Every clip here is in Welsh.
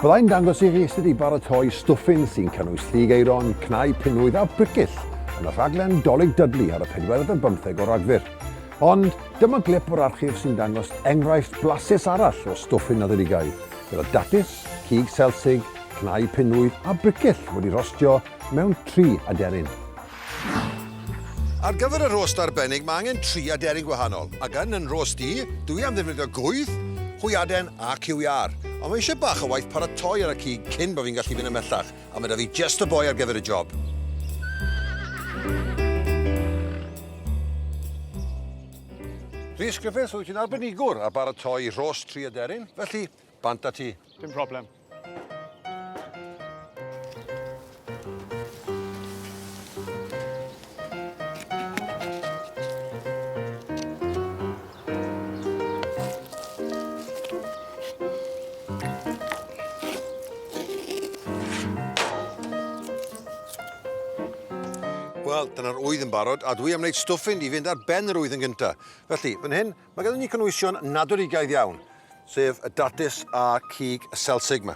Byddai'n dangos i chi sut i baratoi stwffyn sy'n cynnwys lligeiron, cnau pinwydd a bricyll yn y rhaglen Dolig Dudley ar y 45 o Ragfyr. Ond dyma glip o'r archif sy'n dangos enghraifft blasus arall o stwffyn a ddidigaidd, gyda datus, cig selsig, cnau pinwydd a bricyll wedi rostio mewn 3 aderyn. Ar gyfer y rost arbennig, mae angen 3 aderyn gwahanol, ac yn rost i, dwi am ddefnyddio gwydd, hwyaden a cywiar. Ond mae eisiau bach o waith paratoi ar y cig cyn bod fi'n gallu fynd ymellach, a mae da fi just y boi ar gyfer y job. Rhys Griffiths, wyt ti'n arbenigwr ar baratoi rost 3 aderyn, felly bant a ti. Dim problem. Wel, dyna'r wydd yn barod, a dwi am wneud stwffyn i fynd ar ben yr wydd yn gyntaf. Felly, fan hyn, mae gennym ni cynwysion nadwrigaidd iawn, sef y datus a cig y selsig yma.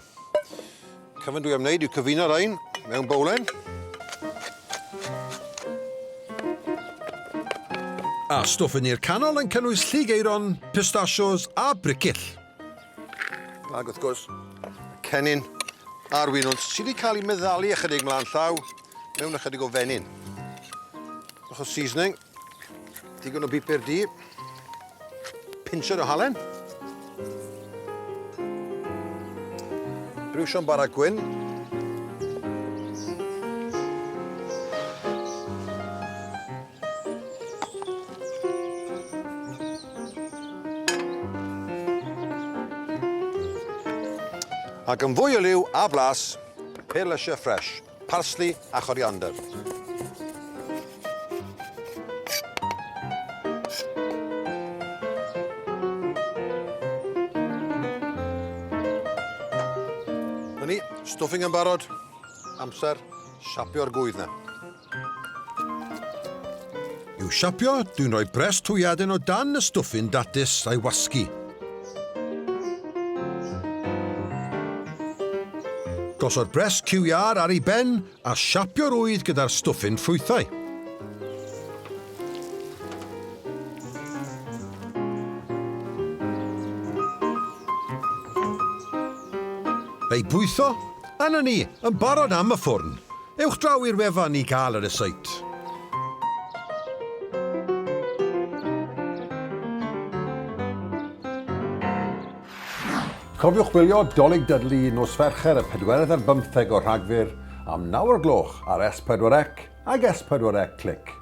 Cyfan dwi am wneud yw cyfuno rhain mewn bowlen. A stwffyn i'r canol yn cynnwys lligeiron, pistachios a bricyll. Ac wrth gwrs, cennin a'r winwns sydd wedi cael ei meddalu ychydig mlaen llaw mewn ychydig o fenyn. Bach o seasoning, digon o bupur di, pincher o halen, brwsion bara gwyn, ac yn fwy o liw a blas, perlysiau ffres, parsley a choriander. Ni, stwffing yn barod, amser siapio'r gwydd na. I'w siapio, dwi'n rhoi bres twyadyn o dan y stwffyn datus a'i wasgu. Gosod bres cywiar ar ei ben a siapio'r wydd gyda'r stwffyn ffrwythau. Ei bwytho, a na ni, yn barod am y ffwrn. Ewch draw i'r wefan i gael yr Rysáit. Cofiwch wylio Dolig Dudley nos Fercher y 45 o Rhagfyr am 9 o'r gloch ar S4C ag S4C Click.